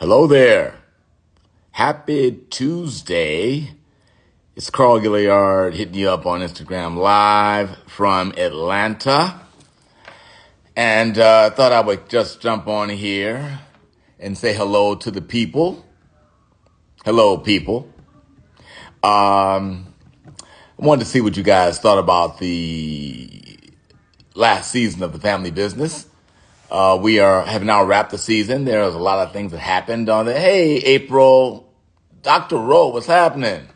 Hello there. Happy Tuesday. It's Carl Gilliard hitting you up on Instagram Live from Atlanta. And thought I would just jump on here and say hello to the people. Hello, people. I wanted to see what you guys thought about the last season of The Family Business. We have now wrapped the season. There's a lot of things that happened on it. Hey, April, Dr. Rowe, what's happening?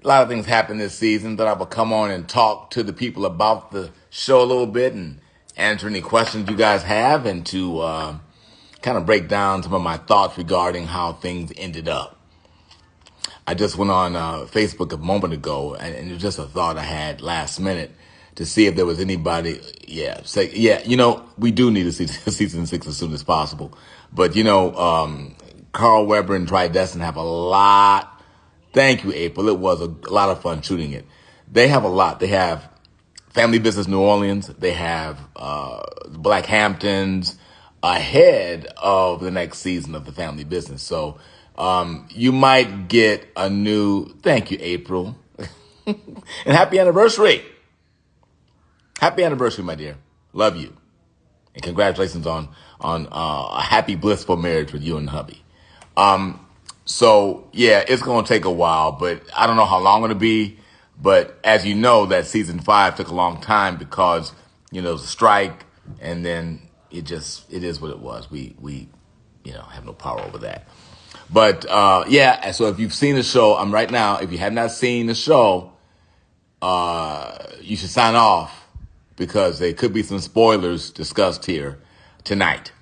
A lot of things happened this season that I will come on and talk to the people about the show a little bit and answer any questions you guys have and to kind of break down some of my thoughts regarding how things ended up. I just went on Facebook a moment ago, and it was just a thought I had last minute to see if there was anybody, we do need to see season 6 as soon as possible. But, Carl Weber and Tri Destin have a lot. Thank you, April. It was a lot of fun shooting it. They have a lot. They have Family Business New Orleans. They have Black Hamptons ahead of the next season of The Family Business. So you might get a new, thank you, April. And happy anniversary. Happy anniversary, my dear. Love you. And congratulations on a happy, blissful marriage with you and hubby. So, yeah, it's going to take a while, but I don't know how long it'll be. But as you know, that season 5 took a long time because, there was a strike, and then it is what it was. We have no power over that. But, so if you've seen the show, right now, if you have not seen the show, you should sign off because there could be some spoilers discussed here tonight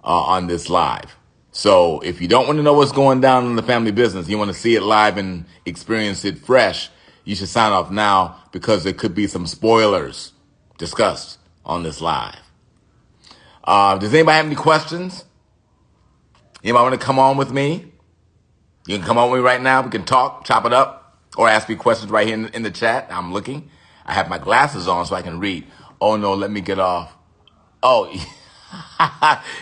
on this live. So if you don't want to know what's going down in The Family Business, you want to see it live and experience it fresh, you should sign off now because there could be some spoilers discussed on this live. Does anybody have any questions? Anybody want to come on with me? You can come on with me right now. We can talk, chop it up, or ask me questions right here in the chat. I'm looking. I have my glasses on so I can read. Oh, no, let me get off. Oh,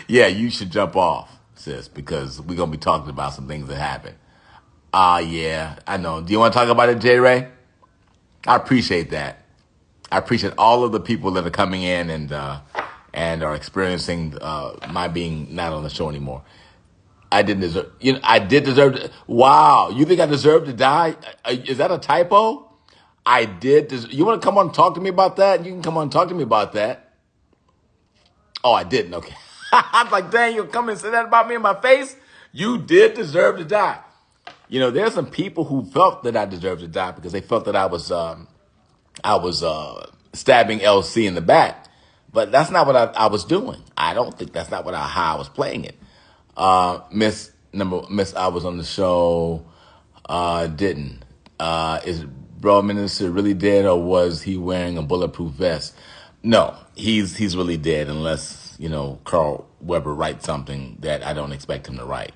yeah, you should jump off, sis, because we're going to be talking about some things that happened. Yeah, I know. Do you want to talk about it, J. Ray? I appreciate that. I appreciate all of the people that are coming in and are experiencing my being not on the show anymore. I didn't deserve, I did deserve to, wow, you think I deserve to die? Is that a typo? I did. You want to come on and talk to me about that? You can come on and talk to me about that. Oh, I didn't. Okay. I was like, dang, you'll come and say that about me in my face? You did deserve to die. There's some people who felt that I deserved to die because they felt that I was stabbing LC in the back. But that's not what I was doing. I don't think that's not how I was playing it. Miss, I was on the show, didn't. Is Bro Minister really dead or was he wearing a bulletproof vest? No, he's really dead unless, Carl Weber writes something that I don't expect him to write.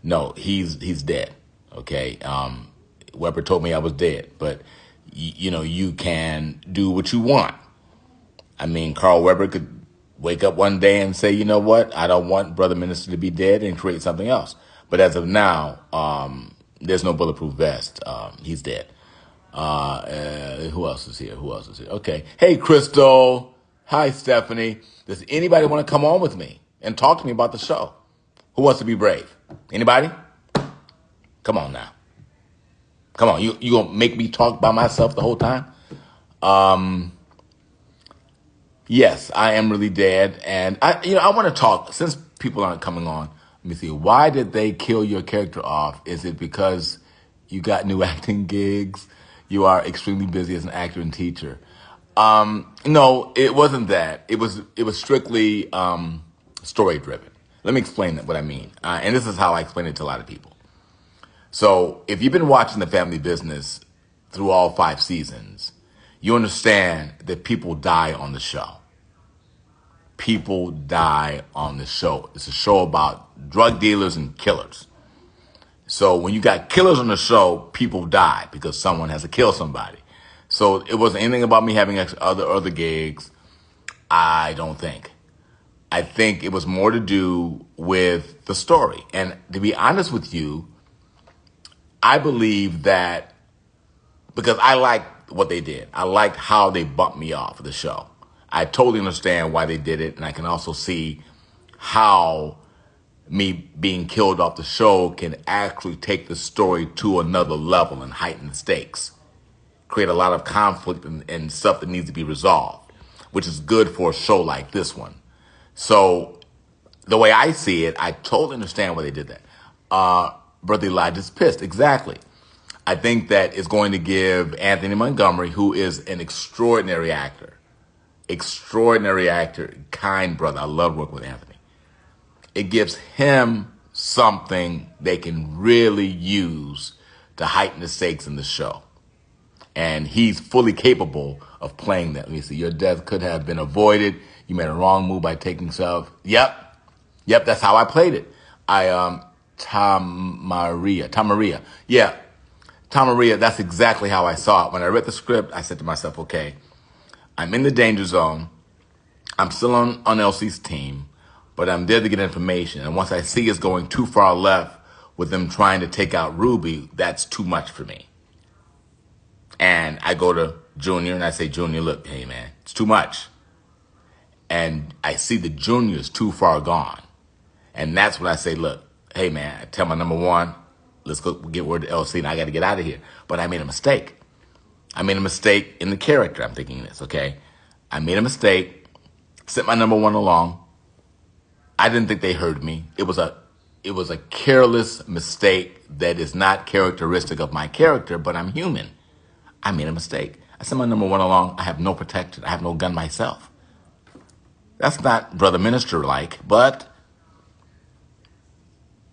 No, he's dead. Okay. Weber told me I was dead, but you can do what you want. I mean, Carl Weber could wake up one day and say, you know what? I don't want Brother Minister to be dead and create something else. But as of now, there's no bulletproof vest. He's dead. Who else is here? Okay. Hey, Crystal. Hi, Stephanie. Does anybody want to come on with me and talk to me about the show? Who wants to be brave? Anybody? Come on now. Come on. You gonna make me talk by myself the whole time? Yes, I am really dead. And I want to talk since people aren't coming on. Let me see. Why did they kill your character off? Is it because you got new acting gigs? You are extremely busy as an actor and teacher. No, it wasn't that. It was strictly story driven. Let me explain what I mean. And this is how I explain it to a lot of people. So if you've been watching The Family Business through all 5 seasons, you understand that people die on the show. People die on the show. It's a show about drug dealers and killers. So when you got killers on the show, people die because someone has to kill somebody. So it wasn't anything about me having other gigs. I don't think. I think it was more to do with the story. And to be honest with you, I believe that because I liked what they did. I liked how they bumped me off of the show. I totally understand why they did it, and I can also see how me being killed off the show can actually take the story to another level and heighten the stakes, create a lot of conflict and stuff that needs to be resolved, which is good for a show like this one. So the way I see it, I totally understand why they did that. Brother Elijah's pissed. Exactly. I think that it's going to give Anthony Montgomery, who is an extraordinary actor, kind brother. I love working with Anthony. It gives him something they can really use to heighten the stakes in the show. And he's fully capable of playing that. Let me see. Your death could have been avoided. You made a wrong move by taking self. Yep, that's how I played it. Tom Maria. Yeah, Tom Maria, that's exactly how I saw it. When I read the script, I said to myself, okay, I'm in the danger zone. I'm still on LC's team, but I'm there to get information. And once I see it's going too far left with them trying to take out Ruby, that's too much for me. And I go to Junior and I say, Junior, look, hey, man, it's too much. And I see the Junior's too far gone. And that's when I say, look, hey, man, I tell my number one, let's go get word to LC and I got to get out of here. But I made a mistake. I made a mistake in the character. I'm thinking this, okay? I made a mistake, sent my number one along. I didn't think they heard me. It was a careless mistake that is not characteristic of my character, but I'm human. I made a mistake. I sent my number one along. I have no protection. I have no gun myself. That's not brother minister-like, but,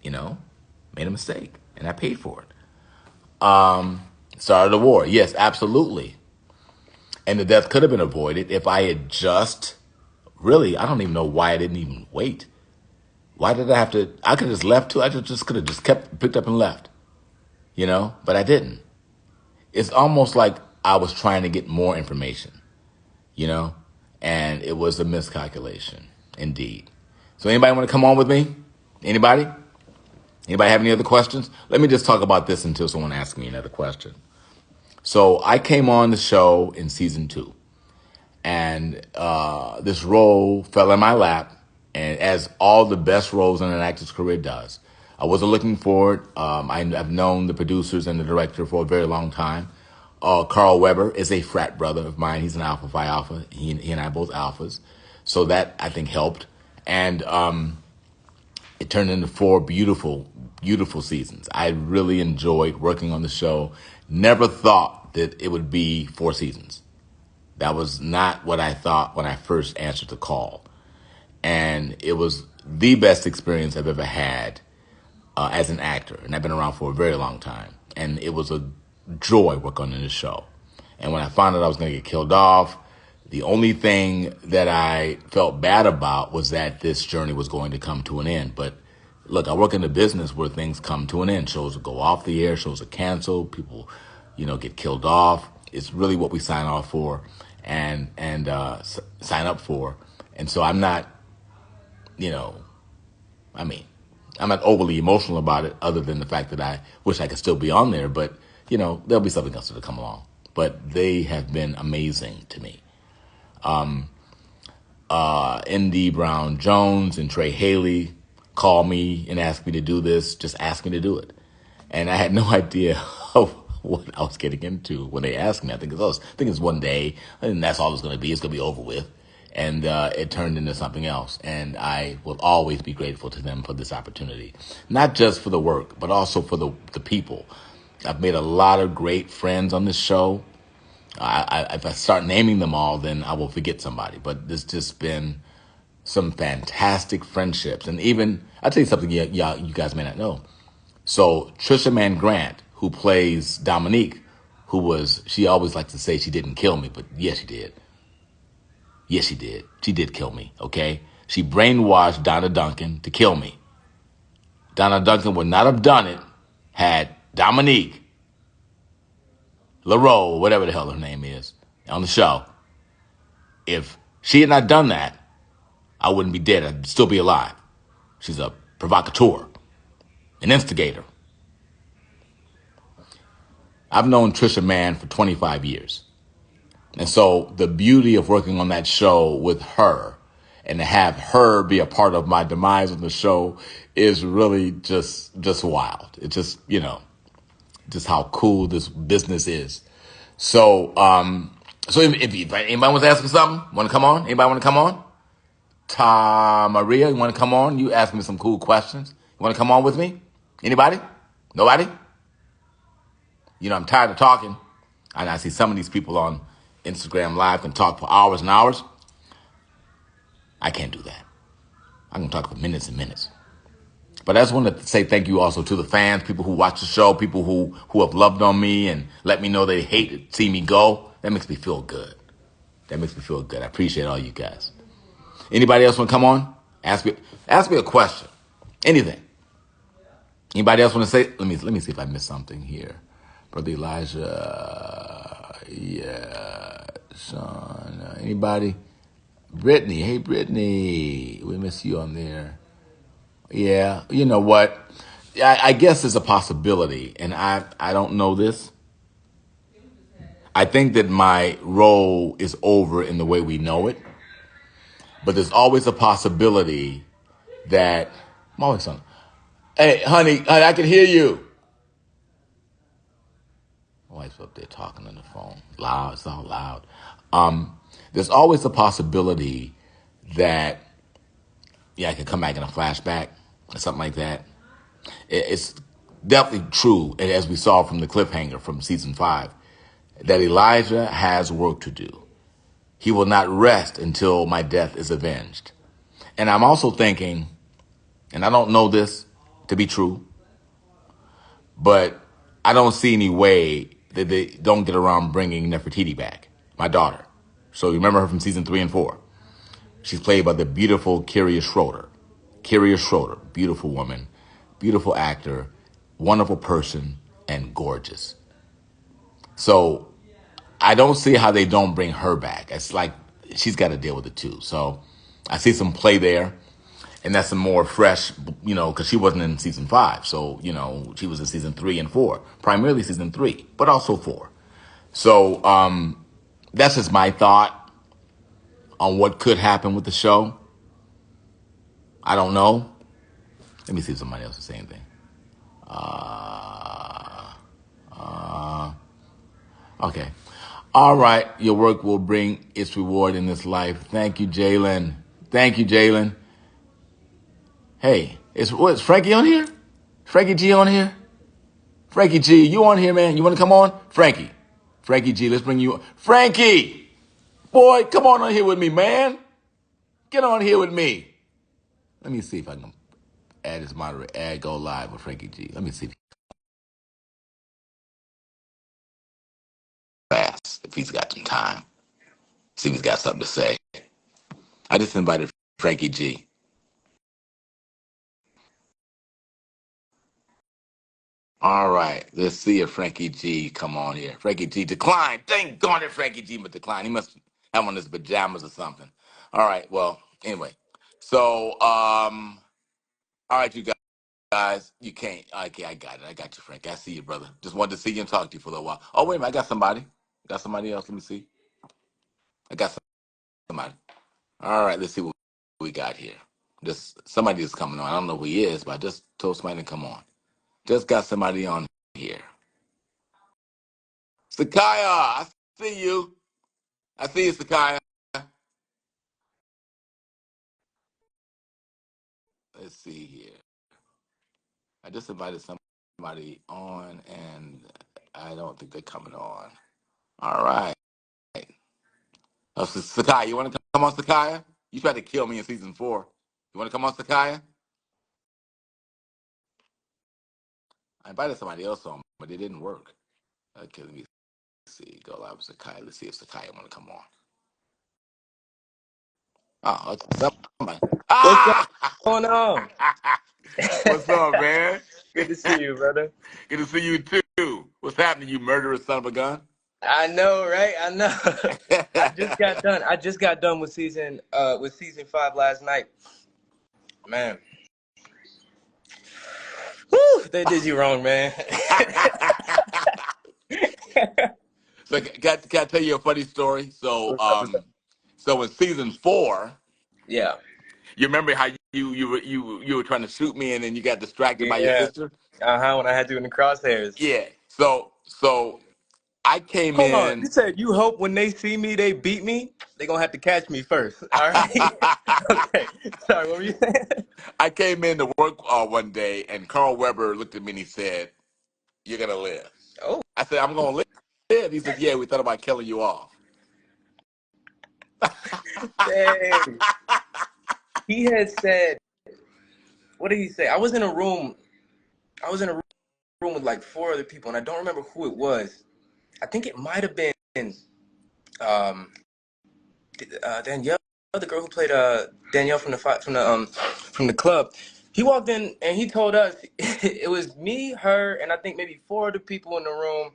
made a mistake, and I paid for it. Started a war. Yes, absolutely. And the death could have been avoided if I had I don't even know why I didn't even wait. Why did I have to? I could have just left too. I just could have just picked up and left, but I didn't. It's almost like I was trying to get more information, and it was a miscalculation indeed. So anybody want to come on with me? Anybody? Anybody have any other questions? Let me just talk about this until someone asks me another question. So I came on the show in season 2, and this role fell in my lap, and as all the best roles in an actor's career does. I wasn't looking for it. I've known the producers and the director for a very long time. Carl Weber is a frat brother of mine. He's an Alpha Phi Alpha. He and I are both Alphas. So that, I think, helped. And it turned into 4 beautiful, beautiful seasons. I really enjoyed working on the show. Never thought that it would be 4 seasons. That was not what I thought when I first answered the call. And it was the best experience I've ever had as an actor. And I've been around for a very long time. And it was a joy working on this show. And when I found out I was going to get killed off, the only thing that I felt bad about was that this journey was going to come to an end. But look, I work in a business where things come to an end. Shows will go off the air, shows are canceled, people, get killed off. It's really what we sign off for and sign up for. And so I'm not, I'm not overly emotional about it other than the fact that I wish I could still be on there. But, there'll be something else to come along. But they have been amazing to me. Indy Brown Jones and Trey Haley called me and asked me to do this, just asked me to do it. And I had no idea of what I was getting into when they asked me. I think it's one day, and that's all it's going to be. It's going to be over with. And it turned into something else. And I will always be grateful to them for this opportunity. Not just for the work, but also for the people. I've made a lot of great friends on this show. If I start naming them all, then I will forget somebody. But there's just been some fantastic friendships. And even, I'll tell you something you guys may not know. So Trisha Mann Grant, who plays Dominique, she always likes to say she didn't kill me, but yes, she did. Yes, she did. She did kill me, okay? She brainwashed Donna Duncan to kill me. Donna Duncan would not have done it had Dominique LaRoe, whatever the hell her name is, on the show. If she had not done that, I wouldn't be dead. I'd still be alive. She's a provocateur, an instigator. I've known Trisha Mann for 25 years. And so the beauty of working on that show with her and to have her be a part of my demise on the show is really just wild. It's just, just how cool this business is. So, if anybody wants to ask me something, want to come on? Anybody want to come on? Maria, you want to come on? You ask me some cool questions. You want to come on with me? Anybody? Nobody? I'm tired of talking. And I see some of these people on Instagram Live can talk for hours and hours. I can't do that. I can talk for minutes and minutes. But I just wanted to say thank you also to the fans, people who watch the show, people who have loved on me and let me know they hate to see me go. That makes me feel good. I appreciate all you guys. Anybody else want to come on? Ask me a question. Anything. Anybody else want to say? Let me see if I missed something here. Brother Elijah. Yeah. Sean. Anybody? Brittany. Hey, Brittany. We miss you on there. Yeah. You know what? I guess there's a possibility, and I don't know this. I think that my role is over in the way we know it, but there's always a possibility that I'm always on. Hey, honey, I can hear you. My wife's up there talking on the phone. Loud, it's all loud. There's always a possibility that, I could come back in a flashback or something like that. It's definitely true, as we saw from the cliffhanger from season 5, that Elijah has work to do. He will not rest until my death is avenged. And I'm also thinking, and I don't know this to be true, but I don't see any way that they don't get around bringing Nefertiti back, my daughter. So you remember her from season 3 and 4. She's played by the beautiful Kyria Schroeder. Kyria Schroeder, beautiful woman, beautiful actor, wonderful person, and gorgeous. So I don't see how they don't bring her back. It's like she's got to deal with it too. So I see some play there. And that's some more fresh, because she wasn't in season 5. So, she was in season 3 and 4, primarily season 3, but also 4. So that's just my thought on what could happen with the show. I don't know. Let me see if somebody else is saying anything. Okay. All right. Your work will bring its reward in this life. Thank you, Jalen. Hey, is Frankie on here? Frankie G on here? Frankie G, you on here, man? You want to come on? Frankie G, let's bring you on. Frankie! Boy, come on here with me, man. Get on here with me. Let me see if I can add his moderator, go live with Frankie G. Let me see if he's got some time. See if he's got something to say. I just invited Frankie G. All right, let's see if Frankie G come on here. Frankie G declined. Thank God that Frankie G but declined. He must have on his pajamas or something. All right, well, anyway. So, all right, you guys, you can't. Okay, I got it. I got you, Frank. I see you, brother. Just wanted to see you and talk to you for a little while. Oh, wait a minute. I got somebody. Got somebody else. Let me see. I got somebody. All right, let's see what we got here. Just somebody is coming on. I don't know who he is, but I just told somebody to come on. Just got somebody on here. Sacaiah, I see you. I see you, Sacaiah. Let's see here. I just invited somebody on, and I don't think they're coming on. All right. Sacaiah, you want to come on, Sacaiah? You tried to kill me in season 4. You want to come on, Sacaiah? I invited somebody else on, but it didn't work. Okay, let me see. Go live with Sacaiah. Let's see if Sacaiah want to come on. Oh, okay. Somebody. What's Ah! going on? What's up, man? Good to see you, brother. Good to see you too. What's happening, you murderous son of a gun? I know, right? I know. I just got done with season 5 last night. Man, whew, they did you wrong, man. So can I tell you a funny story? So What's up? What's up? so in season 4, Yeah, you remember how you were trying to shoot me and then you got distracted by your yeah. sister? When I had you in the crosshairs. Yeah. So I came Hold on. You in. said you hope when they see me, they beat me. They gonna have to catch me first. All right. Okay. Sorry. What were you saying? I came in to work one day and Carl Weber looked at me and he said, "You're gonna live." Oh, I said, "I'm gonna live." He said, "Yeah, we thought about killing you off." dang. He had said, what did he say? I was in a room with like 4 other people, and I don't remember who it was. I think it might have been um, Danielle, the girl who played Danielle from the club. He walked in and he told us it was me, her, and I think maybe 4 other people in the room.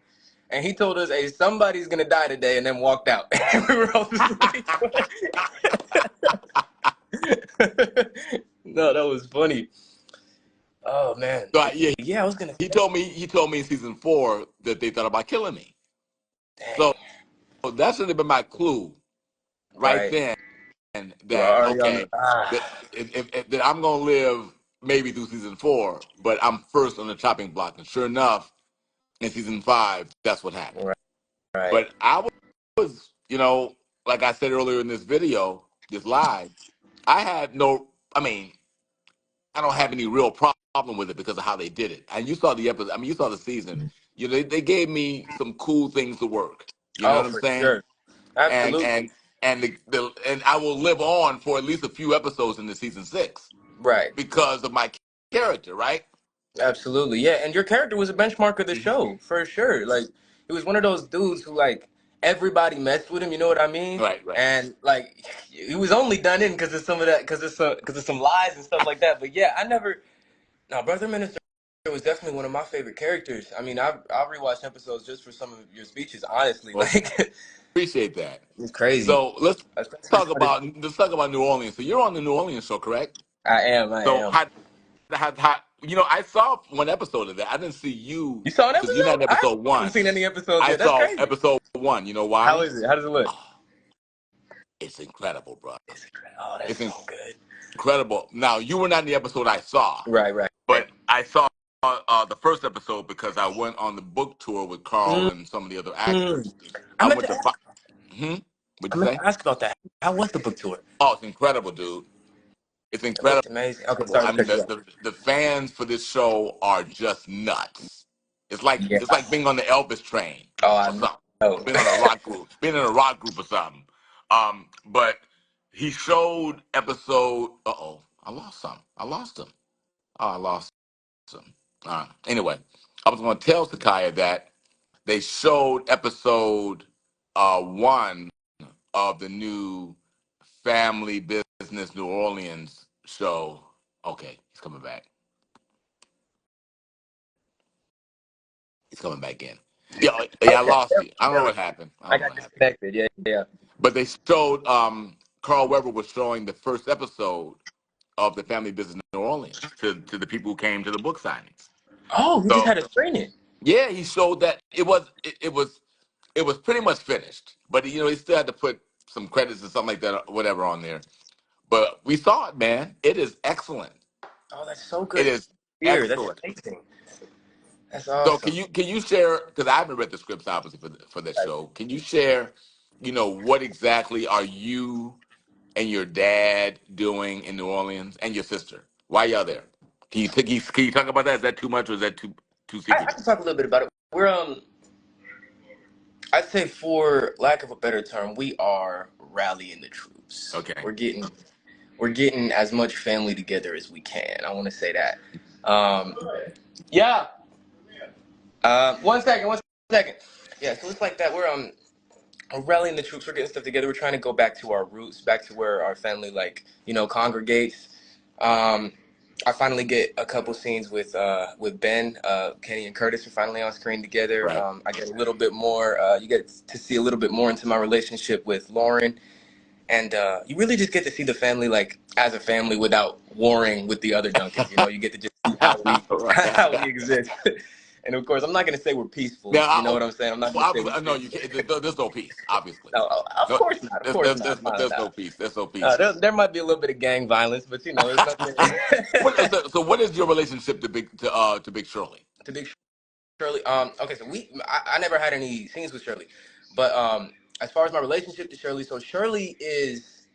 And he told us, "Hey, somebody's gonna die today," and then walked out. And we were all asleep. No, that was funny. Oh man, So but yeah, yeah, I was gonna he say, told me in season 4 that they thought about killing me. dang, So that should have been my clue right right? then You were that already on the okay, that ah, that I'm gonna live maybe through season 4, but I'm first on the chopping block. And sure enough, in season 5, that's what happened. right, right. But I was, like I said earlier in this video, this live, I had no. I mean, I don't have any real problem with it because of how they did it. And you saw the episode. I mean, you saw the season. They gave me some cool things to work. You know Oh, what I'm for saying? sure, And absolutely, and and and I will live on for at least a few episodes in the season 6 right. because of my character, right? Absolutely, yeah. And your character was a benchmark of the Hmm. show for sure. Like, he was one of those dudes who like everybody messed with him. You know what I mean? Right, right. And like, he was only done in because of some of that, because of some lies and stuff like that. But yeah, I never. Now, Brother Minister was definitely one of my favorite characters. I mean, I've rewatched episodes just for some of your speeches. Honestly, Well, like, appreciate that. it's crazy. So Especially some of the. let's talk about New Orleans. So you're on the New Orleans show, correct? I am. I So am. how I saw one episode of that. I didn't see you You saw an because you're not episode? in I episode haven't seen 1. any episodes I yet. That's saw crazy. episode 1. You know How why? is it? How does it look? Oh, it's incredible, bro. Oh, that's It's so good. incredible. Now you were not in the episode I saw, Right, right, right. but I saw the first episode because I went on the book tour with Carl Mm, and some of the other mm. actors. I I meant went to to. ask. Hmm? What'd I you meant say? to ask about that. How was the book tour? Oh, it's incredible, dude. It's It incredible. looked amazing. Okay, sorry I to mean, cut you off. the fans for this show are just nuts. Yeah. It's like being on the Elvis train Oh, or I something. know. Being in a rock group or something. But he showed episode. I lost some. I lost him. Oh, I lost him. Anyway, I was going to tell Sacaiah that they showed episode 1 of the new Family Business New Orleans show. Okay, he's coming back. He's coming back in. Yeah, yeah, I Okay, lost you. I don't there know we what go. happened. I I don't know got what happened. disconnected. Yeah, yeah. But they showed Carl Weber was showing the first episode of the Family Business New Orleans to the people who came to the book signings. Oh, he just So had a screening. yeah, he showed that it was pretty much finished. But he still had to put some credits and something like that, or whatever, on there. But we saw it, man. It is excellent. Oh, that's so It good to is hear. That's excellent. amazing. That's So awesome. can you share, because I haven't read the scripts obviously for that Right. show. Can you share, what exactly are you and your dad doing in New Orleans and your sister? Why y'all there? Can you talk about that? Is that too much or is that too I secretive? can talk a little bit about it. We're I'd say, for lack of a better term, we are rallying the troops. Okay. We're getting as much family together as we can. I want to say that. Um, yeah. One second. One second. Yeah. So it's like that. We're rallying the troops. We're getting stuff together. We're trying to go back to our roots, back to where our family, like, congregates. Um, I finally get a couple scenes with Ben, Kenny and Curtis are finally on screen together. Right. I get a little bit more. You get to see a little bit more into my relationship with Lauren, and you really just get to see the family like as a family without warring with the other Duncans. You know, you get to just see how we how Right. we exist. And of course, I'm not gonna say we're peaceful. Now, You know what I'm saying? I'm not gonna say we. no, you can't. There's no peace, obviously. No, of No, course not. Of course not. No, there's no. no peace. There's no peace. There might be a little bit of gang violence, but you know, there's nothing. So what is your relationship to Big Shirley? To Big Shirley. Okay, so I never had any scenes with Shirley, but as far as my relationship to Shirley, so Shirley is,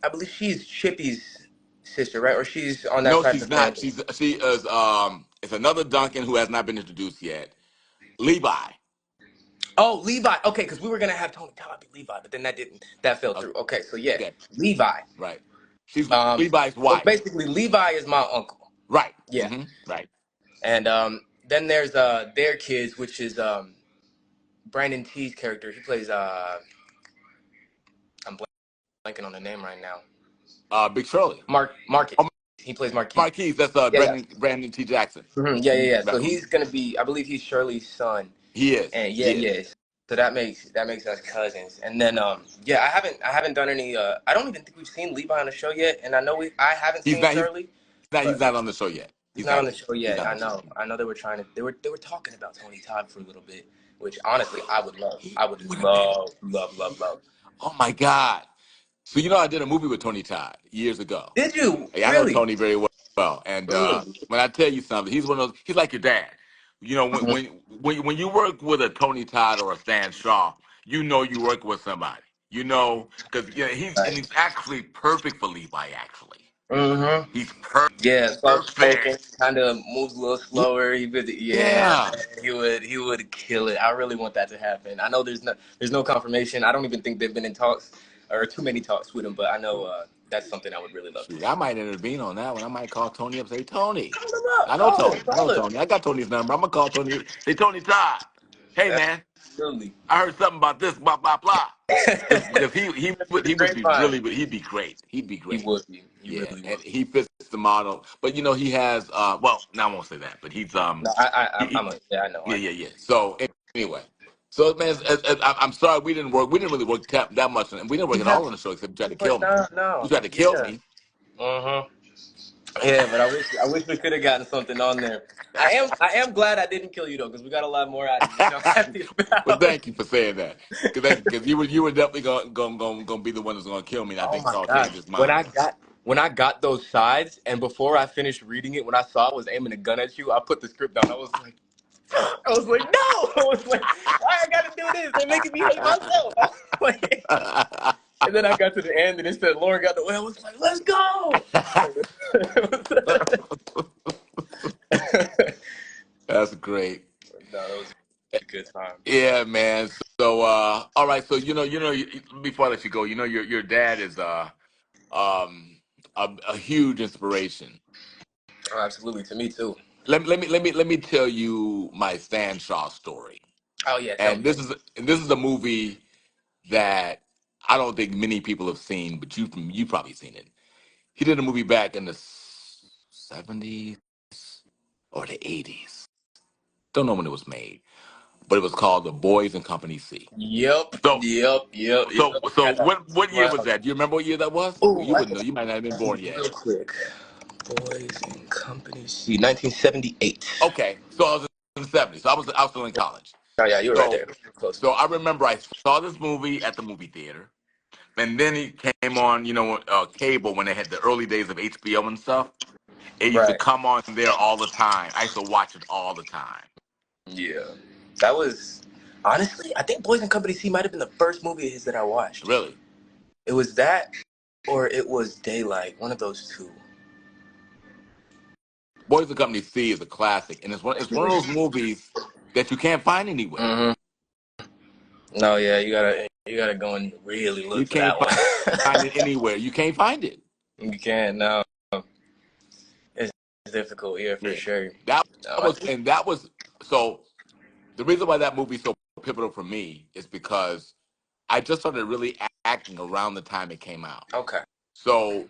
I believe she's Chippy's sister, right? Or she's on that No, side of she's the not. family. She is it's another Duncan who has not been introduced yet. Levi. Oh, Levi. Okay, because we were gonna have Tony Todd be Levi, but then that fell through. Okay, so yeah, Okay, Levi. right. She's Um, Levi's so wife. basically, Levi is my uncle. Right. Yeah, Right. and then there's their kids, which is Brandon T's character. He plays I'm blanking on the name right now. Big Shirley. Marquis. Oh, He plays Marquis. Marquise. That's Yeah, yeah. Brandon T. Jackson. Yeah, yeah, yeah. Right. So he's gonna be, I believe he's Shirley's son, He is. and yeah, He is. yeah. So that makes us cousins. And then yeah, I haven't done any. I don't even think we've seen Levi on the show yet, and I haven't He's seen not. Shirley, He's but not on the show yet. he's not on the show He's yet. not on the show. I know they were trying to. They were talking about Tony Todd for a little bit, which honestly I would love. He I would would have been. love. Oh my God. So I did a movie with Tony Todd years ago. Did you Hey, I know really? Tony very well, and Mm. when I tell you something, he's one of those. He's like your dad. When you work with a Tony Todd or a Stan Shaw, you work with somebody. Because he's Right. actually perfect for Levi. Actually, Mm-hmm. he's Yeah, soft spoken, perfect. kind of moves a little slower. Yeah, Yeah. man, he would kill it. I really want that to happen. I know there's no confirmation. I don't even think they've been in talks or too many talks with him, but I know that's something I would really love to Shoot, see. I might intervene on that one. I might call Tony up and say, Tony, Call him I up, know call him, Tony. I know call him. Tony. I got Tony's number. I'm gonna call Tony. Say, Tony Todd. Hey man, Absolutely. I heard something about this, blah blah blah. Because With the he would be grapevine. really he'd be great. He'd be He great. would be. He Yeah, really and would be. he fits the model. But he has well, now I won't say that, but he's No, he, I'm a, yeah, yeah, I yeah, know. yeah. So anyway, so man, I'm sorry we didn't work. We didn't really work that much, and we didn't work We at have all on the show except you tried to but kill me. You tried to kill yeah. me. Uh-huh. Yeah, but I wish we could have gotten something on there. I am glad I didn't kill you though, because we got a lot more out of you, which I'm happy Well, about. thank you for saying that. Because you were definitely gonna be the one that's gonna kill me. And I Oh think my Carl gosh. changed his mind. When I got those sides and before I finished reading it, when I saw I was aiming a gun at you, I put the script down. I was like, no! I was like, why I gotta do this? They're making me hate myself. I was like, and then I got to the end and it said Lauren got the way. I was like, let's go. That's great. No, that was a good time. Yeah, man. So, all right. So, before I let you go, your dad is a huge inspiration. Oh, absolutely. To me too. Let me tell you my Stan Shaw story. Oh yeah, tell And me. this is a movie that I don't think many people have seen, but you probably seen it. He did a movie back in the '70s or the '80s. Don't know when it was made, but it was called The Boys in Company C. Yep, So yep, yep, yep. so Got that what year was smile. that? Do you remember what year that was? Oh, You I wouldn't can know. You might not have been see born yet. real quick. Boys in Company C, 1978. Okay, so I was in the '70s. So I was still in college. Oh yeah, you were right So there. Close. so I remember I saw this movie at the movie theater, and then he came on, cable when they had the early days of HBO and stuff. It used to Right. come on there all the time. I used to watch it all the time. Yeah. That was honestly, I think Boys in Company C might have been the first movie of his that I watched. Really. It was that or it was Daylight, one of those two. Boys and Company C is a classic, and it's one of those movies that you can't find anywhere. Mm-hmm. No, yeah, you gotta go and really You look for can't that find it one. anywhere. You can't find it. You can't, no. It's difficult, yeah, for Yeah, sure. that I was, think and that was so. The reason why that movie's so pivotal for me is because I just started really acting around the time it came out. okay. So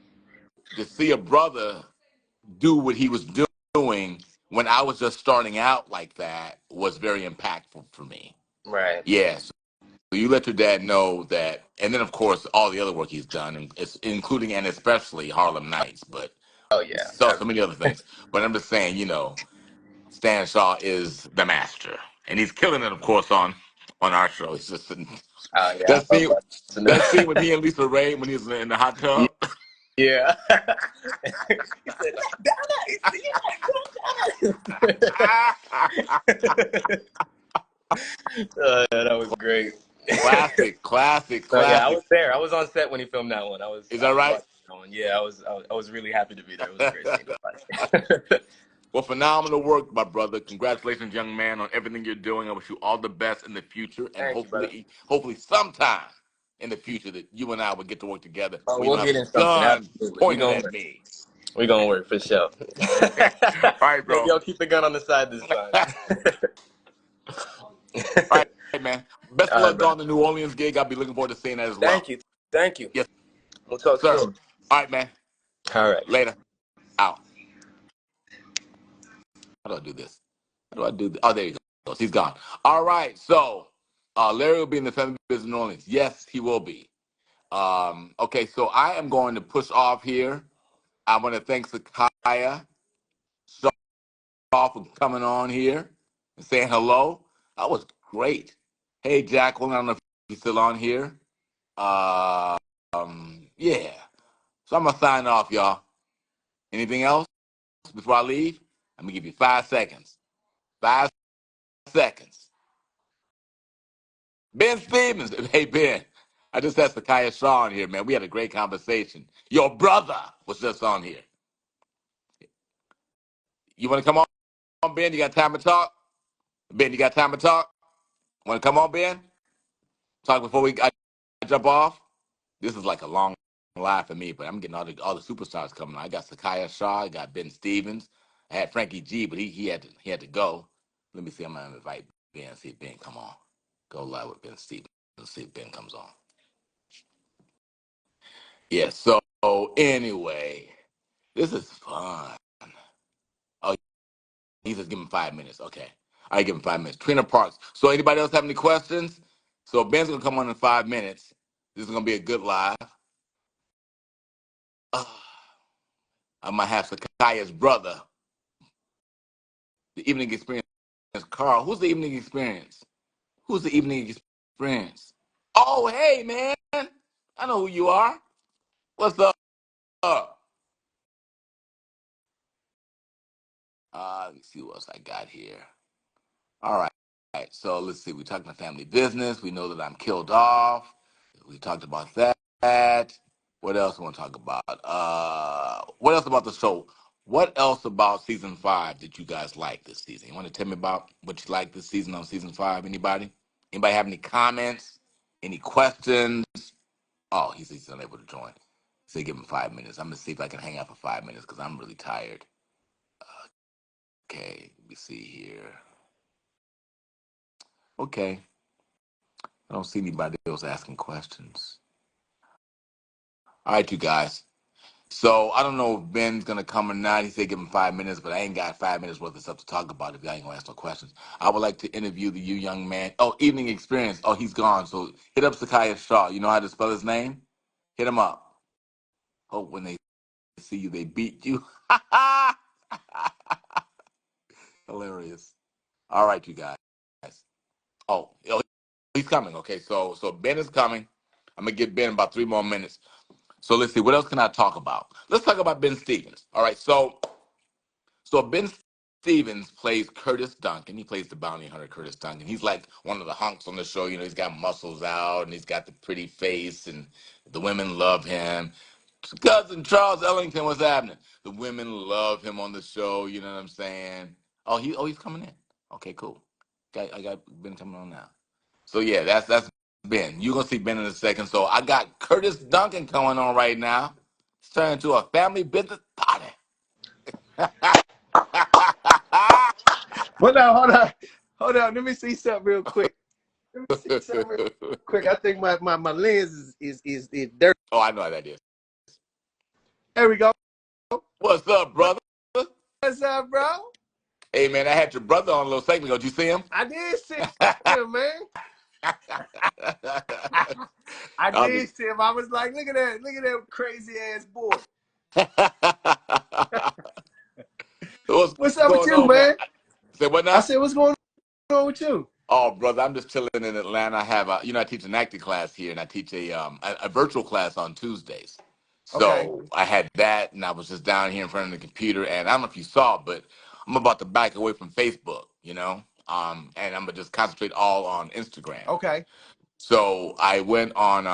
to see a brother do what he was doing when I was just starting out like that was very impactful for me. Right. Yes. So you let your dad know that, and then of course all the other work he's done, including and especially Harlem Nights, but Oh yeah. so many other things. But I'm just saying, Stan Shaw is the master, and he's killing it, of course, on our show. He's just Oh yeah. that I love scene watching that scene it. with he and Lisa Ray when he was in the hot tub. Yeah. He said, "Let down that." That was great. classic, Yeah, I classic. was there. I was on set when he filmed that one. Is I that was right? watching that one. Yeah, I was really happy to be there. It was a great scene to watch. Well, phenomenal work, my brother. Congratulations, young man, on everything you're doing. I wish you all the best in the future, and Thank you, brother. hopefully, sometime in the future that you and I will get to work together. Oh, Where you we'll don't have get a in something. gun Absolutely. pointed at me. We gonna work for sure. All right, Maybe bro. I'll keep the gun on the side this time. All right, man. Best of All right, luck brother. on the New Orleans gig. I'll be looking forward to seeing that as Thank well. you. Thank you. Yes, We'll talk sir. soon. All right, man. All right. Later. Out. How do I do this? How do I do this? Oh, there you go. He's gone. All right. So, Larry will be in the family business in New Orleans. Yes, he will be. Okay, so I am going to push off here. I want to thank Sacaiah Shaw for coming on here and saying hello. That was great. Hey, Jacqueline, I don't know if you're still on here. Yeah. So I'm gonna sign off, y'all. Anything else before I leave? I'm gonna give you 5 seconds. 5 seconds. Ben Stevens. Hey, Ben. I just had Sacaiah Shaw on here, man. We had a great conversation. Your brother was just on here. You want to come on, Ben? You got time to talk? Ben, you got time to talk? Want to come on, Ben? Talk before I jump off? This is like a long live for me, but I'm getting all the superstars coming on. I got Sacaiah Shaw. I got Ben Stevens. I had Frankie G, but he had to go. Let me see. I'm gonna invite Ben. See if Ben come on. Go live with Ben Stevens. Let's see if Ben comes on. Yeah. So anyway, this is fun. Oh, he says give him 5 minutes. Okay. I give him 5 minutes. Trina Parks. So anybody else have any questions? So Ben's gonna come on in 5 minutes. This is gonna be a good live. Uh, I might have Sacaiah's brother, the evening experience. Carl, who's the evening experience? Who's the evening experience? Oh, hey man, I know who you are. What's up? Let me see what else I got here. All right. All right. So let's see. We talked about family business. We know that I'm killed off. We talked about that. What else I want to talk about? What else about the show? What else about season 5 did you guys like this season? You want to tell me about what you like this season on season 5? Anybody? Anybody have any comments? Any questions? Oh, he's unable to join. So give him 5 minutes. I'm gonna see if I can hang out for 5 minutes because I'm really tired. Okay, let me see here. Okay, I don't see anybody else asking questions. All right, you guys. So I don't know if Ben's gonna come or not. He said give him 5 minutes, but I ain't got 5 minutes worth of stuff to talk about if y'all ain't gonna ask no questions. I would like to interview the you young man. Oh, evening experience. Oh, he's gone. So hit up Sacaiah Shaw. You know how to spell his name? Hit him up. Hope when they see you, they beat you. Hilarious. All right, you guys. Oh, he's coming. Okay, so Ben is coming. I'm gonna give Ben about 3 more minutes. So let's see. What else can I talk about? Let's talk about Ben Stevens. All right. So Ben Stevens plays Curtis Duncan. He plays the bounty hunter Curtis Duncan. He's like one of the hunks on the show. He's got muscles out and he's got the pretty face and the women love him. Cousin Charles Ellington, what's happening? The women love him on the show. You know what I'm saying? He's coming in. Okay, cool. I got Ben coming on now. So yeah, that's Ben. You're gonna see Ben in a second. So I got Curtis Duncan coming on right now. It's turned into a family business party. Hold on. Let me see something real quick. Let me see something real quick. I think my lens is dirty. Oh, I know how that is. There we go. What's up, brother? What's up, bro? Hey, man, I had your brother on a little segment ago. Did you see him? I did see him, man. I I'm did see him. I was like, look at that crazy ass boy. What's What's up with going you, on, man? man? Say what I now? said, what's going on with you? Oh, brother, I'm just chilling in Atlanta. I have I teach an acting class here, and I teach a virtual class on Tuesdays. Okay. So I had that, and I was just down here in front of the computer. And I don't know if you saw, but I'm about to back away from Facebook, and I'm gonna just concentrate all on Instagram. Okay. So I went on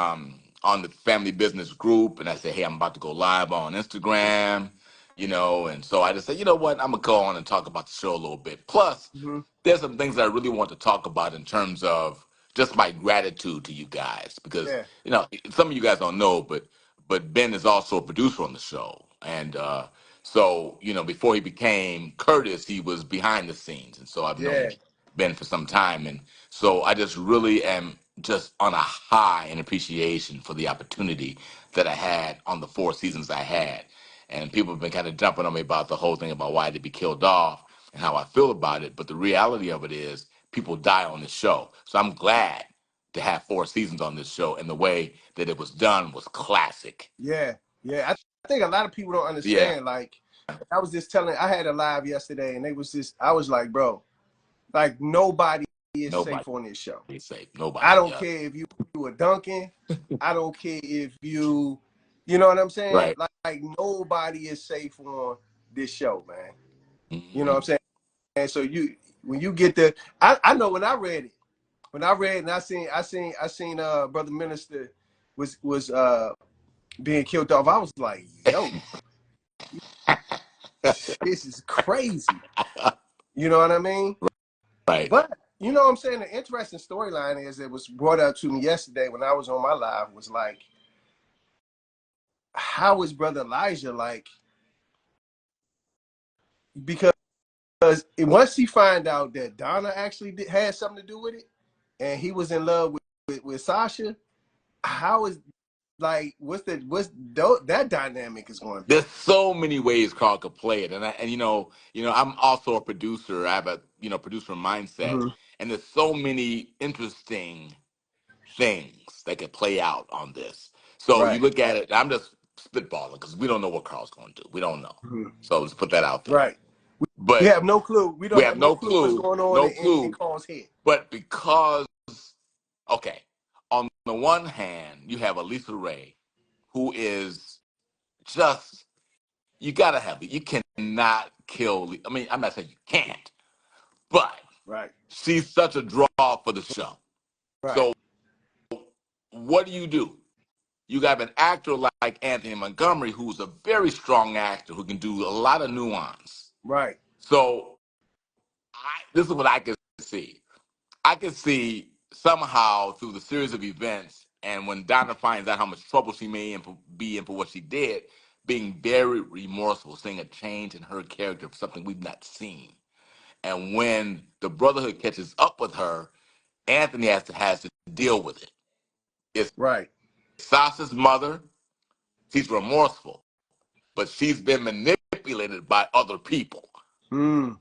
the family business group, and I said, "Hey, I'm about to go live on Instagram," and so I just said, "You know what? I'm gonna go on and talk about the show a little bit. Plus, Mm-hmm. there's some things that I really want to talk about in terms of just my gratitude to you guys because Yeah. some of you guys don't know, but Ben is also a producer on the show, and so before he became Curtis, he was behind the scenes, and so I've Yeah. known Ben for some time, and so I just really am just on a high in appreciation for the opportunity that I had on the 4 seasons I had. And people have been kind of jumping on me about the whole thing about why did he be killed off and how I feel about it. But the reality of it is people die on this show. So I'm glad to have 4 seasons on this show. And the way that it was done was classic. Yeah. Yeah. I think a lot of people don't Yeah. understand. Like, I had a live yesterday, and I was like, bro, like nobody is Nobody safe on this show. is safe. I Nobody. don't Yeah. care if you a Duncan. I don't care if you know what I'm saying? Right. Like nobody is safe on this show, man. You know what Hmm. I'm saying? And so when you get there, I know when I read it, and I seen Brother Minister was being killed off. I was like, yo, this is crazy. You know what I mean? Right. But you know what I'm saying? The interesting storyline is it was brought up to me yesterday when I was on my live was like, how is Brother Elijah like? Because once he find out that Donna actually had something to do with it, and he was in love with Sasha, how is like what's that dynamic is going to be? There's so many ways Carl could play it, and I'm also a producer. I have a producer mindset, Mm-hmm. and there's so many interesting things that could play out on this. So you Right. look at it. I'm just spitballing because we don't know what Carl's going to do. We don't know. Mm-hmm. So let's put that out there. Right. We But have no clue. We we don't have have no no clue what's clue, going on no in clue. Carl's head. But because okay, on the one hand, you have Elisa Ray, who is just you gotta have it. You cannot kill. I mean, I'm not saying you can't, but Right. she's such a draw for the show. Right. So what do? You got an actor like Anthony Montgomery, who's a very strong actor who can do a lot of nuance. Right. So this is what I can see. I can see somehow through the series of events, and when Donna finds out how much trouble she may be in for what she did, being very remorseful, seeing a change in her character for something we've not seen. And when the Brotherhood catches up with her, Anthony has to deal with it. It's Right. Sasha's mother. She's remorseful, but she's been manipulated by other people. Mm.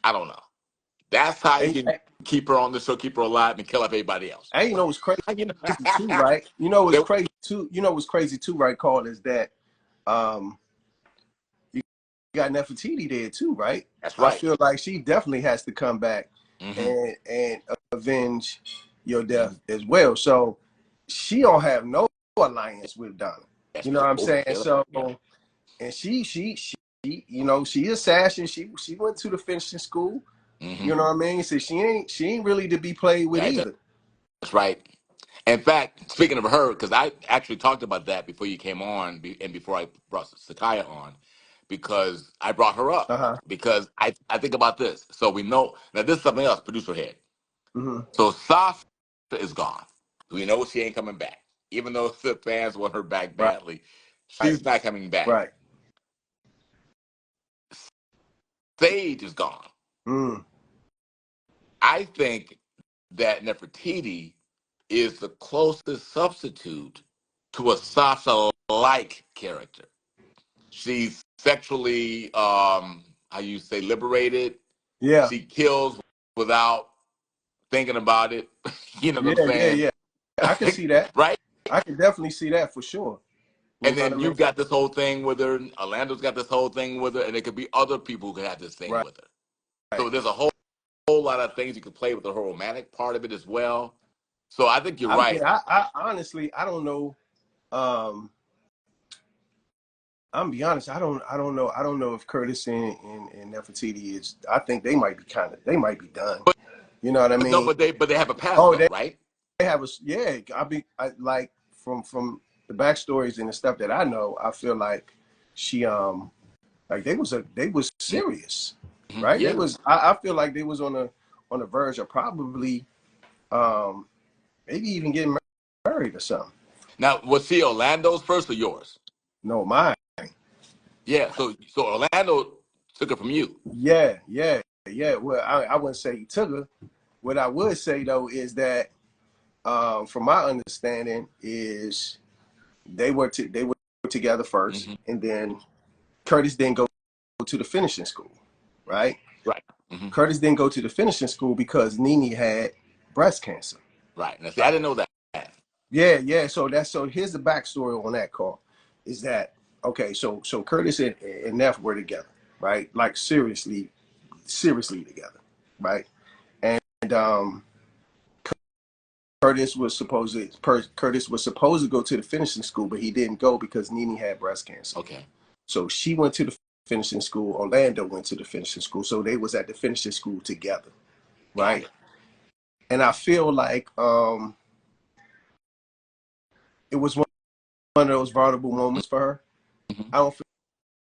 I don't know. That's how you And, can keep her on the show, keep her alive, and kill off everybody else. and you know what's crazy You know, too, right? You know what's They- crazy too. You know what's crazy too, right, Carl, is that you got Nefertiti there too, right? that's I right. feel like she definitely has to come back Hmm. and avenge your Hmm. death as well. So she don't have no alliance with Donna. That's You know true. what I'm saying? Yeah. So Yeah. and she she assassin. She went to the finishing school. Hmm. You know what I mean? So she ain't really to be played with Yeah, either. that's right. In fact, speaking of her, because I actually talked about that before you came on, and before I brought Sacaiah on, because I brought her up Uh-huh. because I think about this. So we know now this is something else. Producer head. Mm-hmm. So Sasha is gone. We know she ain't coming back, even though the fans want her back Right. badly. She's not coming back. Right. Sage is gone. Mm. I think that Nefertiti is the closest substitute to a Sasha-like character. She's sexually, how you say, liberated. Yeah, She kills without thinking about it. You know what I'm saying? yeah. I can see that. Right? I can definitely see that for sure. You And know what I then mean? you've got this whole thing with her. Orlando's got this whole thing with her, and it could be other people who could have this thing Right. with her. So there's a whole lot of things you could play with the whole romantic part of it as well. So I think you're I mean, right. I honestly, I don't know. Um, I'm be honest. I don't know. I don't know if Curtis and Nefertiti is. I think they might be they might be done. But You know what I no, mean? but they have a past Oh, though, right? they have a yeah. Like from the backstories and the stuff that I know. I feel like she like they was serious, Mm-hmm. right? They Yeah. was. I feel like they was on the verge of probably um maybe even getting married or something. Now, was she Orlando's first or yours? No, mine. Yeah. So Orlando took it from you. Yeah. Well, I wouldn't say he took her. What I would say though is that, from my understanding, is they were together first, Mm-hmm. and then Curtis didn't go to the finishing school, right? Right. Mm-hmm. Curtis didn't go to the finishing school because Nene had breast cancer. Right. Now, see, I didn't know that. Yeah. So here's the backstory on that call, is that okay? So Curtis and Neff were together, right? Like seriously together, right? And Curtis was supposed to go to the finishing school, but he didn't go because Nene had breast cancer. Okay. So she went to the finishing school. Orlando went to the finishing school. So they was at the finishing school together, Got right? it. And I feel like it was one of those vulnerable moments for her. Mm-hmm. I don't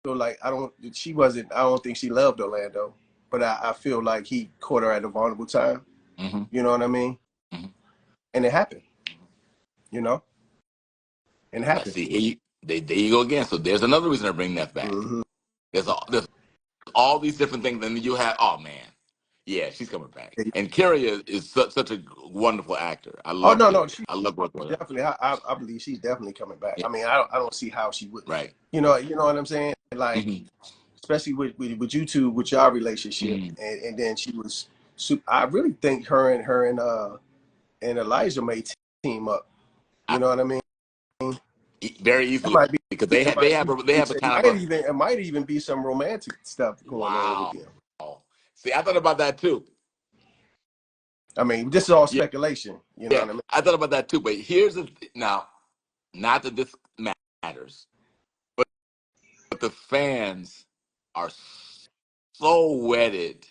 feel like I don't. She wasn't. I don't think she loved Orlando, but I feel like he caught her at a vulnerable time. Mm-hmm. You know what I mean? Mm-hmm. And it happened. You know, and it Now, happened. see, there you go again. So there's another reason to bring that back. Mm-hmm. There's all these different things, and then you have, oh man, yeah, she's coming back. And Carrie is such a wonderful actor. I Oh love no, Carrie. she I love working with her. definitely. I believe she's definitely coming back. Yeah, I mean, I don't see how she would. right. You know what I'm saying? Like, Mm-hmm. especially with you two, with your relationship, Mm-hmm. and then she was. I really think her and Elijah may team up. You I, know what I mean? very It easily might be. because they It have they might have be. a, they have a kind of a It might even be some romantic stuff going on with wow. them. See, I thought about that too. I mean, this is all Yeah, speculation. You know yeah, what I mean? I thought about that too. But here's now, not that this matters, but the fans are so wedded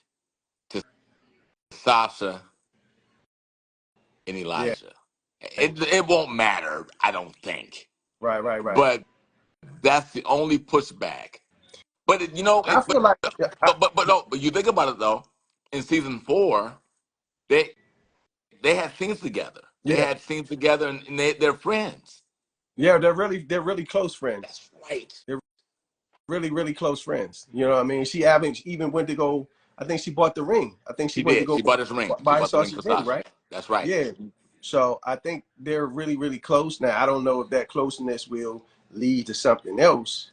to Sasha and Yeah. Elijah. It won't matter, I don't think. Right. But that's the only pushback. But you know, I feel like. but no. But you think about it though. In season 4, they they had scenes together. They Yeah. had scenes together, and they're friends. Yeah. They're really close friends. That's right. They're really close friends. You know what I mean? She haven't even went to go. I think she bought the ring. I think she She went to did. go She bought his ring. She buy bought the ring Sasha's for ring, Sasha. right? That's right. Yeah. So I think they're really close. Now I don't know if that closeness will lead to something else.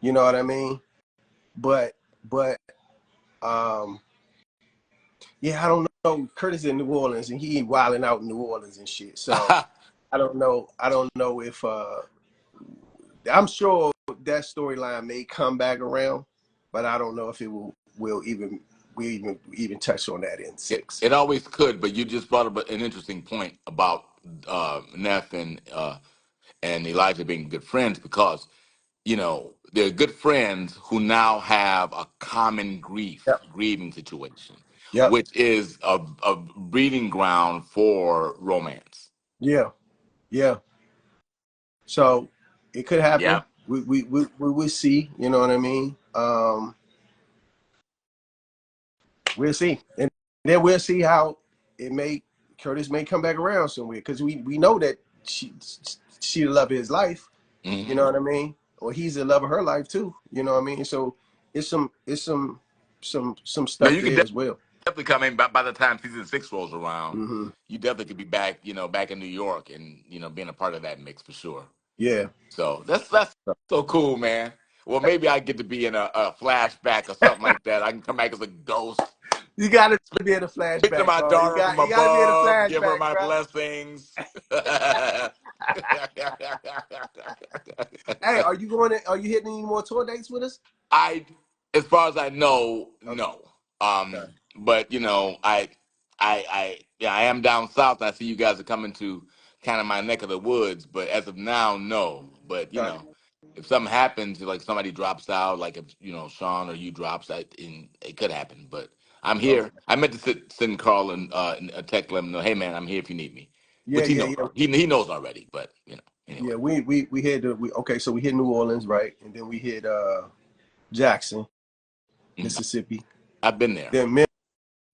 You know what I mean? But um yeah, I don't know. Curtis in New Orleans and he wilding out in New Orleans and shit. So I don't know. I don't know if I'm sure that storyline may come back around, but I don't know if it will even we even touch on that in six. It always could, but you just brought up an interesting point about Neff and Elijah being good friends because they're good friends who now have a common Yep. grieving situation, Yep. which is a breeding ground for romance. Yeah. Yeah. So it could Yeah. happen. We will see. You know what I mean? We'll see, and then we'll see how it may Curtis may come back around somewhere because we know that she the love of his life. You Hmm. know what I mean? Or he's the love of her life too. You know what I mean? So it's some Now stuff you can there as well. definitely come in by the time season 6 rolls around. Hmm. You definitely could be back, back in New York and being a part of that mix for sure. Yeah. So that's so cool, man. Well, maybe I get to be in a flashback or something like that. I can come back as a ghost. You got to be in a Speak to flashback, my Carl. daughter from You got to be in a above, give her flashback, my bro. blessings. Hey, are you going to, are you hitting any more tour dates with us? I, as far as I know, Okay. no. But yeah, I am down south. I see you guys are coming to kind of my neck of the woods. But as of now, no. But Okay. if something happens, like somebody drops out, like if Sean or you drops, it could happen. But I'm Okay. here. I meant to send Carl a text, let him know, hey man, I'm here if you need me, Yeah, which he yeah, knows. yeah. He knows already. But Yeah, anyway. we hit okay, so we hit New Orleans, right? And then we hit Jackson, Mhm. Mississippi, I've been there. then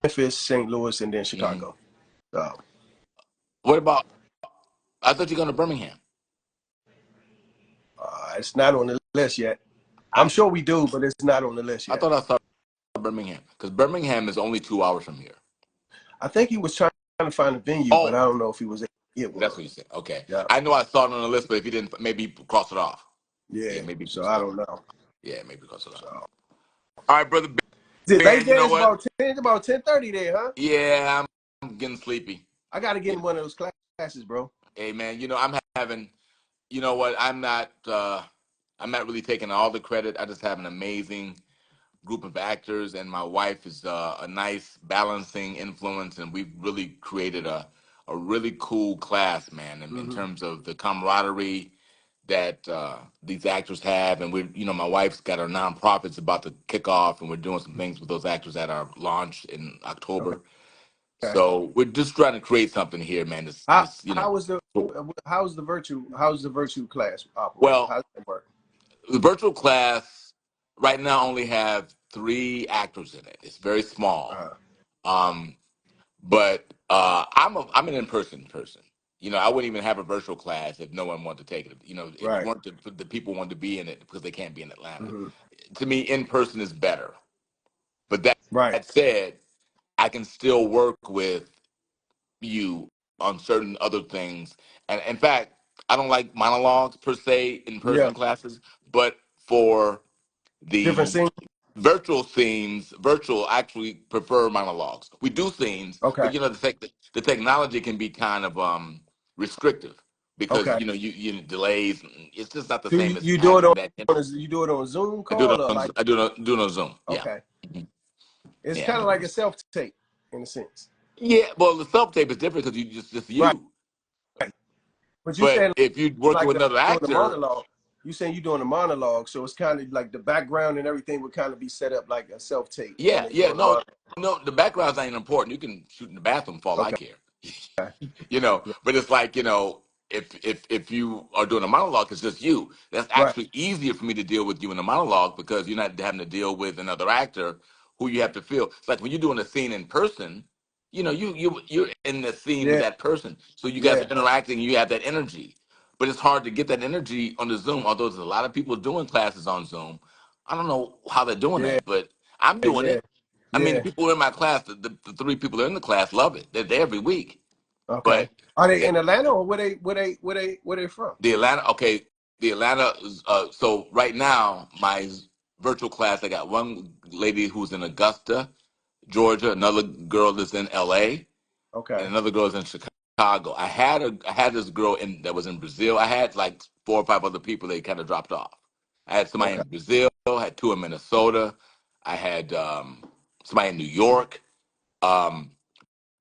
Memphis, St. Louis, and then Hmm. Chicago. So What about? I thought you're going to Birmingham. it's not on the list yet. I'm I sure we do, but it's not on the list I yet. thought I saw Birmingham because Birmingham is only 2 hours from here. I think he was trying to find a venue, but I Oh, don't know if he was able to get that's one. what you said. Okay, Yeah, I know I saw it on the list, but if you didn't, maybe cross it off. Yeah, yeah. maybe So cross I it off. don't know. Yeah, maybe cross it off. So All right, brother is it late Ben. You there? know what? It's about 10:30 there, huh? Yeah, I'm getting sleepy. I got to get Yeah. in one of those classes, bro. Hey, man. I'm having. You know what? I'm not. I'm not really taking all the credit. I just have an amazing group of actors, and my wife is a nice balancing influence, and we've really created a really cool class, man, in Hmm. terms of the camaraderie that these actors have, and my wife's got her nonprofits about to kick off, and we're doing some things with those actors at our launch in Okay. October. So we're just trying to create something here, man. How was the Cool. how's the virtual class operate? Well, How does it work? the virtual class right now only have 3 actors in it. It's very small. Uh, Um, But I'm an in-person person. I wouldn't even have a virtual class if no one wanted to take it. If right. weren't the people wanted to be in it because they can't be in Atlanta. Hmm. To me, in person is better. But that Right. said, I can still work with you on certain other things. And in fact, I don't like monologues per se in Yeah. person classes, but for Different the scene. virtual scenes, virtual actually prefer monologues. We do scenes, Okay. but the technology can be kind of restrictive because Okay. you delays. It's just not the So same as you do it having on that. you do it on Zoom I do it call or on like do it on Zoom. Yeah. okay. Mhm. It's Yeah, I'm kind of doing like a this. self tape in a sense. Yeah, well, the self tape is different because you just Right. you. But you But saying if you're working like with another doing a actor, monologue. You saying you doing a monologue, so it's kind of like the background and everything would kind of be set up like a self tape when yeah, they yeah, doing a monologue. no, the background's not even important. You can shoot in the bathroom for all I Okay. care. Yeah. But it's like, if you are doing a monologue, it's just you. That's Right. actually easier for me to deal with you in a monologue because you're not having to deal with another actor who you have to feel. It's like when you're doing a scene in person, you're in the scene with Yeah. that person. So you guys Yeah. are interacting, you have that energy. But it's hard to get that energy on the Zoom, although there's a lot of people doing classes on Zoom. I don't know how they're doing Yeah. that, but I'm doing Yeah. it. I mean, the Yeah. people in my class, the 3 people that are in the class love it. They're there every week. Okay. But Are they eh, in Atlanta or where they from? the Atlanta, okay, the Atlanta. So right now, my virtual class, I got one lady who's in Augusta, Georgia. Another girl that's in L.A. and Okay. another girl is in Chicago. I had this girl that was in Brazil. I had like 4 or 5 other people that kind of dropped off. I had somebody Okay. in Brazil. I had 2 in Minnesota. I had somebody in New York. Um,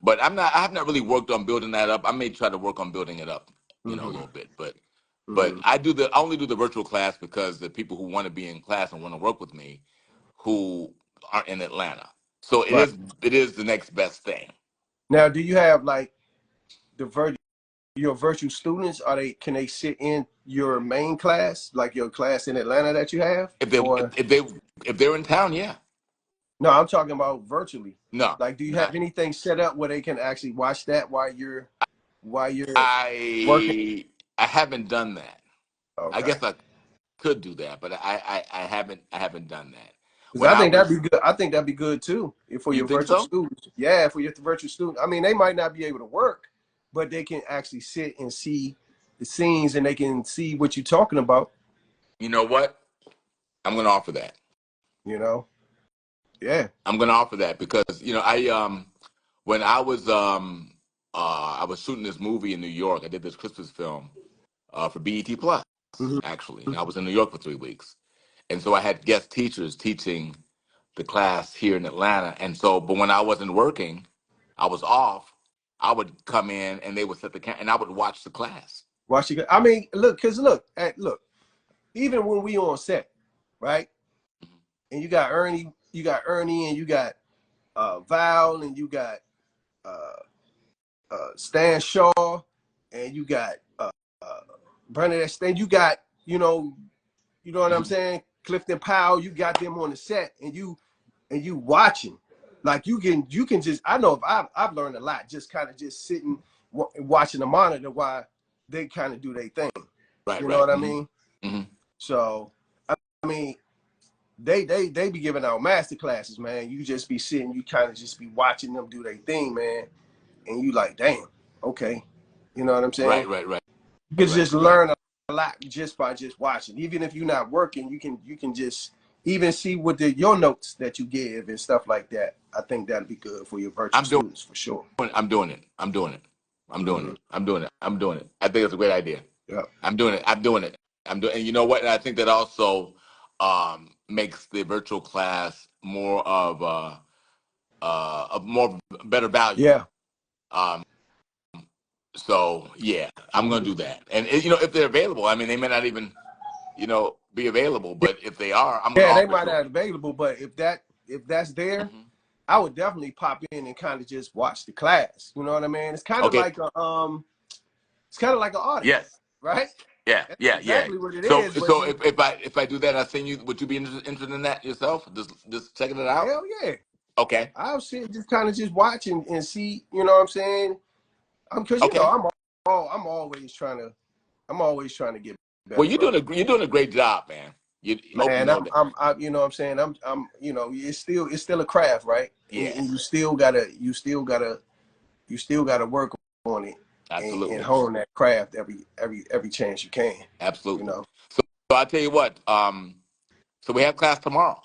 but I have not really worked on building that up. I may try to work on building it up, a Hmm. little bit. But Hmm. I only do the virtual class because the people who want to be in class and want to work with me who aren't in Atlanta. So Right. it is the next best thing. Now, do you have like the your virtual students? Are they can they sit in your main class, like your class in Atlanta that you have, If they or if they're in town, yeah. no? I'm talking about virtually. No, Like, do you have not. anything set up where they can actually watch that while you're working? I haven't done that. I Okay. guess I could do that, but I haven't done that. Because When I I think that'd was be good. I think that'd be good too for You your think virtual so? students. Yeah, for your virtual students. I mean, they might not be able to work, but they can actually sit and see the scenes and they can see what you're talking about. You know what? I'm going to offer that. You know, yeah. I'm going to offer that because I when I was shooting this movie in New York. I did this Christmas film for BET Plus. Mm-hmm. Actually, and I was in New York for 3 weeks, and so I had guest teachers teaching the class here in Atlanta. And so, but when I wasn't working, I was off. I would come in and they would set the camera, and I would watch the class. Watch you. I mean, look, cause look. Even when we on set, right? And you got Ernie, and you got Val, and you got uh, Stan Shaw, and you got Bernadette Stan. You got you know what I'm Mhm. saying? Clifton Powell. You got them on the set, and you watching. Like you can just. I know if I've learned a lot just kind of just sitting watching the monitor while they kind of do their thing. Right, You know right. what I Hmm. mean? Hmm. So I mean, they be giving out master classes, man. You just be sitting, you kind of just be watching them do their thing, man, and you like, damn, okay, you know what I'm saying? Right, right, right, You can right, just learn a lot just by just watching. Even if you're not working, you can just even see what your notes that you give and stuff like that. I think that'd be good for your virtual I'm doing. students for sure. I'm doing it. I'm doing it. I'm doing Mm-hmm. it. I'm doing it. I'm doing it. I think it's a great idea. Yeah, I'm doing it. I'm doing it. I'm doing. And you know what? And I think that also makes the virtual class more of a more better value. yeah, Um, so yeah, I'm mm-hmm. gonna do that. And if they're available, I mean, they may not even be available, but if they are, I'm gonna Yeah. They offer it might to them. not available, but if that's there, Hmm. I would definitely pop in and kind of just watch the class. You know what I mean? Okay. It's kind of like an audit, Yes. right? Yeah. That's Yeah. Yeah. exactly what it So is. But so you, if I do that, I send you. Would you be interested in that yourself? Just checking it out. hell yeah, Okay. I'll sit just kind of just watch and see. You know what I'm saying? Because Okay. I'm always trying to get Well, better, brother. you're doing a great job, man. You hope you Man, know that. you know what I'm saying? It's still a craft, right? Yeah. And you still gotta work on it and Absolutely. hone that craft every chance you can. You Absolutely. know, So I tell you what. So we have class tomorrow.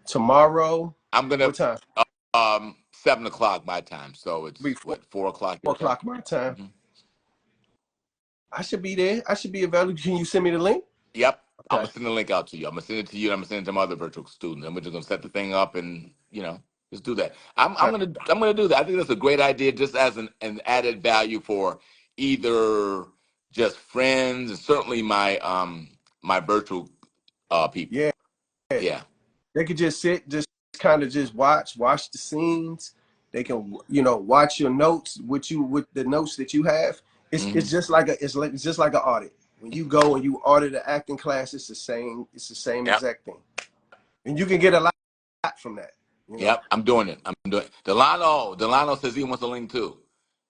tomorrow, I'm gonna what time? 7 o'clock my time. So it's Before what 4 o'clock your time. 4 o'clock my time. Hmm. I should be there. I should be available. Can you send me the link? Yep. I'm Okay. gonna send the link out to you. I'm gonna send it to you. And I'm gonna send it to my other virtual students. And we're just gonna set the thing up and just do that. I'm gonna do that. I think that's a great idea, just as an added value for either just friends and certainly my virtual people. Yeah. Yeah. They could just sit, just kind of just watch the scenes. They can, watch your notes with the notes that you have. Hmm. It's just like an audit. When you go and you audit an acting class, it's the same Yep. exact thing. And you can get a lot from that, you know. Yep. I'm doing it. I'm doing it. Delano says he wants a link too.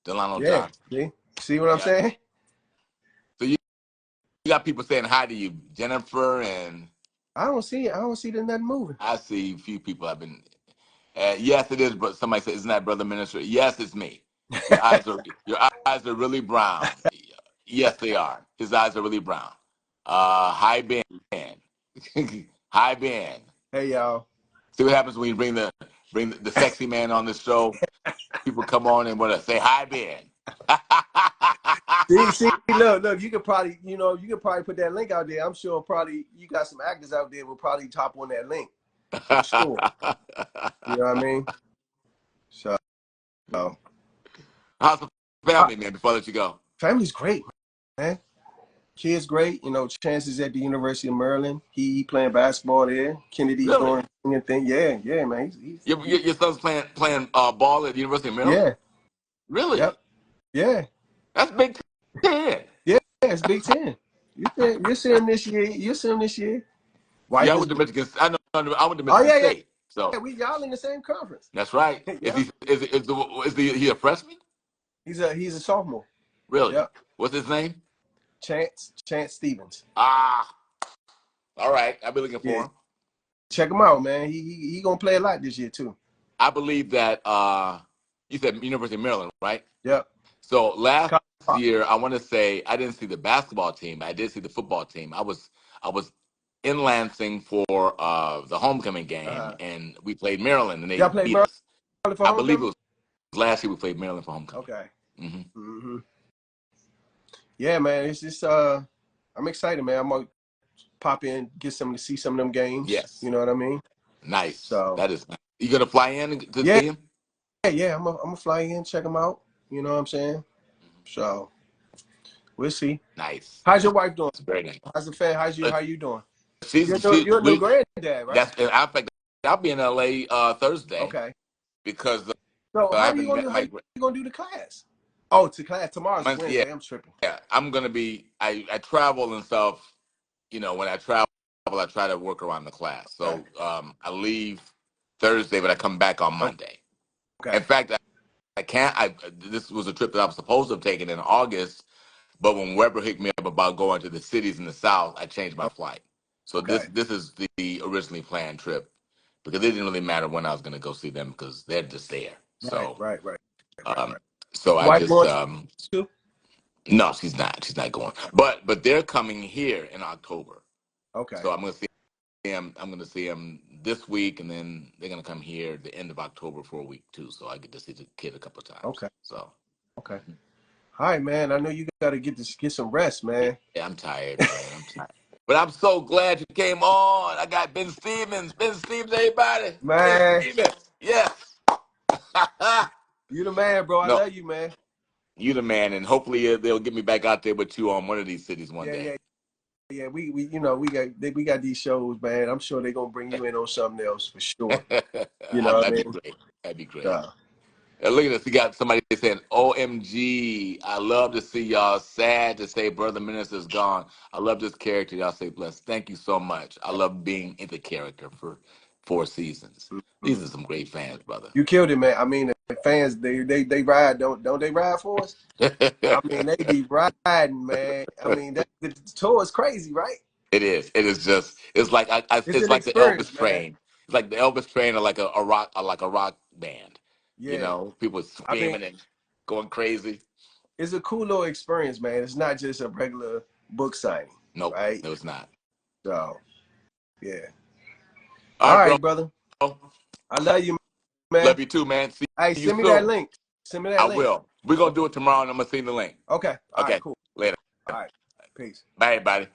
Delano Yeah. Johnson. See what I'm Yep. saying? So you got people saying hi to you, Jennifer, and I don't see them nothing moving. I see a few people have been. Yes, it is. But somebody said, "Isn't that brother minister?" Yes, it's me. Your eyes are really brown. Yes, they are. His eyes are really brown. Hi Ben. Hi Ben. Hey y'all. See what happens when you bring the sexy man on this show. People come on and want to say hi Ben. Look, you could probably put that link out there. I'm sure probably you got some actors out there will probably top on that link for sure. You know what I mean? So How's the uh, family, man? Before I let you go. family's great, man. Kids great. Chances at the University of Maryland. He playing basketball there. Kennedy's Really? doing a thing. Yeah, man. Your son's playing ball at the University of Maryland? Yeah, yep, Really? yeah, That's Big Ten. yeah. It's Big Ten. You see him this year. You see him this year. See, Wife I is. went to Michigan. I went to Oh Michigan yeah, State. yeah. So We y'all in the same conference. that's right. Is Yep. he he a freshman? He's a sophomore. Really? Yep. What's his name? Chance Stevens. Ah, all right. I'll be looking Yeah, for him. check him out, man. He gonna play a lot this year too. I believe that you said University of Maryland, right? Yep. So last Co- year, I want to say I didn't see the basketball team. I did see the football team. I was in Lansing for the homecoming game, and we played Maryland, and Y'all they played beat us. Maryland for I believe it homecoming? was last year we played Maryland for homecoming. Okay. Hmm. Mm-hmm. Yeah, man. It's just I'm excited, man. I'm gonna pop in, get some to see some of them games. Yes, You know what I mean? nice. So That is nice. You gonna fly in to yeah, see him? yeah. I'm gonna fly in, check them out. You know what I'm saying? So we'll see. Nice. How's your wife doing? It's very nice. How's the fan? Uh, How you doing? she's she You're a new we granddad, right? that's in fact I'll be in LA Thursday Okay. because So I how you haven't gonna met do? How my you gonna do the class? Oh, to class tomorrow's month. Yeah, Wednesday. I'm tripping. yeah. I'm gonna be. I travel and stuff. You know, when I travel, I try to work around the class. Okay. So I leave Thursday, but I come back on Monday. In Okay. fact, I can't. This was a trip that I was supposed to have taken in August, but when Weber hit me up about going to the cities in the South, I changed my flight. So Okay. this is the originally planned trip because it didn't really matter when I was going to go see them because they're just there. Right. So Right. Right. Right. um, Right. so I Wife just going too? no, she's not. She's not going. But they're coming here in October. Okay. So I'm going to see him. I'm going to see him this week, and then they're going to come here at the end of October for a week too. So I get to see the kid a couple of times. Okay. So. Okay. All right, man. I know you got to get some rest, man. Yeah, I'm tired, man. I'm tired. But I'm so glad you came on. I got Ben Stevens. Ben Stevens, everybody. Ben Man, Stevens. Yes. you the man, bro. I No, love you, man. you the man, and hopefully they'll get me back out there with you on one of these cities one Yeah, day. yeah, yeah. We you know we got these shows, man. I'm sure they're gonna bring you in on something else for sure. You know what I That'd be mean? great. That'd be great. So, Look at this. We got somebody saying, OMG, I love to see y'all. Sad to say Brother Minister's gone. I love this character. Y'all say blessed. Thank you so much. I love being in the character for 4 seasons. mhm. These are some great fans, brother. You killed it, man. I mean, the fans they ride, don't they ride for us? I mean, they be riding, man. I mean, the tour is crazy, right? It is. It is just. It's like It's it's an like the experience, Elvis man. train. It's like the Elvis train, or like a rock, or like a rock band. You Yeah. know, people I mean, screaming and going crazy. it's a cool little experience, man. It's not just a regular book signing, Nope, right? no, it's not. So, yeah. All All right, bro. right, brother. I love you, man. Love you too, man. See Hey, you send me that soon. link. Send me I that link. will. We're gonna Okay. do it tomorrow, and I'm gonna send the link. Okay. All right, Okay. cool. Later. All right. Peace. Bye, everybody.